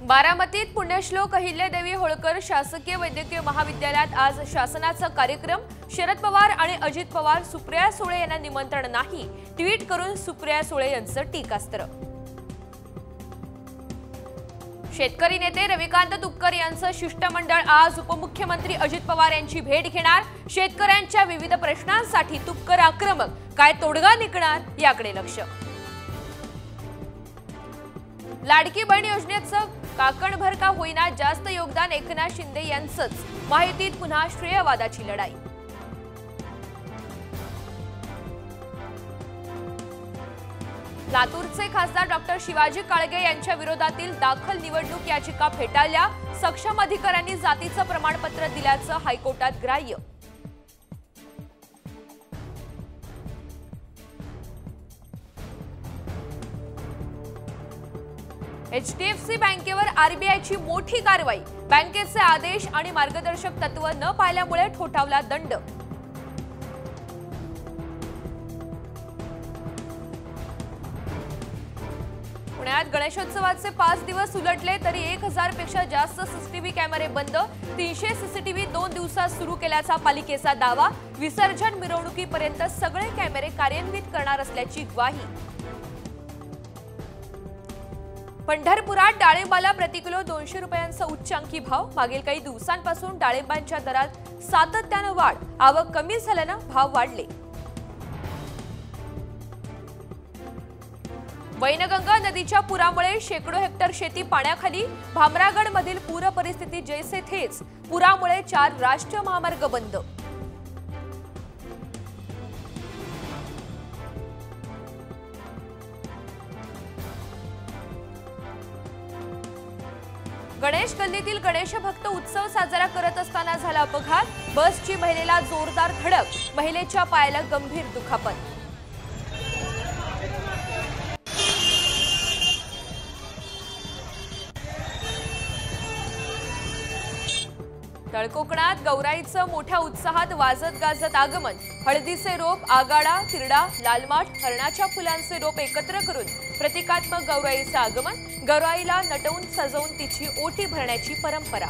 बारामतीत पुण्यश्लोक अहिल्यादेवी होळकर शासकीय वैद्यकीय महाविद्यालयात आज शासनाचा कार्यक्रम। शरद पवार आणि अजित पवार सुप्रिया सुळे यांना निमंत्रण नाही, ट्विट करून सुप्रिया सुळे यांचं टीकास्त्र। शेतकरी नेते रविकांत तुपकर यांचं शिष्टमंडळ आज उपमुख्यमंत्री अजित पवार यांची भेट घेणार। शेतकऱ्यांच्या विविध प्रश्नांसाठी तुपकर आक्रमक, काय तोडगा निघणार याकडे लक्ष। लाडकी बहीण योजनेचं काकणभर का होईना जास्त योगदान एकनाथ शिंदे यांचंच, माहितीत पुन्हा श्रेयवादाची लढाई। लातूरचे खासदार डॉक्टर शिवाजी काळगे यांच्या विरोधातील दाखल निवडणूक याचिका फेटाळल्या। सक्षम अधिकाऱ्यांनी जातीचं प्रमाणपत्र दिल्याचं हायकोर्टात ग्राह्य। एचडीएफसी बँकेवर आरबीआयची मोठी कारवाई। बँकेचे आदेश आणि मार्गदर्शक तत्व न पाळल्यामुळे ठोठावला दंड। पुण्यात गणेशोत्सवाचे 5 दिवस उलटले तरी 1000 पेक्षा जास्त सीसीटीव्ही कॅमेरे बंद। 300 सीसीटीव्ही 2 दिवसात सुरू केल्याचा पालिकेचा दावा। विसर्जन मिरवणुकीपर्यंत सगळे कॅमेरे कार्यान्वित करणार असल्याची ग्वाही। पंढरपुरात डाळिंबाला प्रति किलो 200 रुपयांचा उच्चांकी भाव। मागील काही दिवसांपासून डाळिंबांच्या दरात सातत्याने वाढ। आवक कमी झाल्यानं भाव वाढले। वैनगंगा नदीच्या पुरामुळे शेकडो हेक्टर शेती पाण्याखाली। भामरागडमधील पूर परिस्थिती जैसे थेच। पुरामुळे 4 राष्ट्रीय महामार्ग बंद। गणेश गल्लीतील गणेश भक्त उत्सव साजरा करत असताना झाला अपघात। बसची महिलेला जोरदार धडक, महिलेच्या पायाला गंभीर दुखापत। तळकोकणात गौराईचं मोठ्या उत्साहात वाजत गाजत आगमन। हळदीचे रोप, आगाडा, तिरडा, लालमाठ, हरणाच्या फुलांचे रोप एकत्र करून प्रतिकात्मक गौराईचं आगमन। गौराईला नटवून सजवून तिची ओटी भरण्याची परंपरा।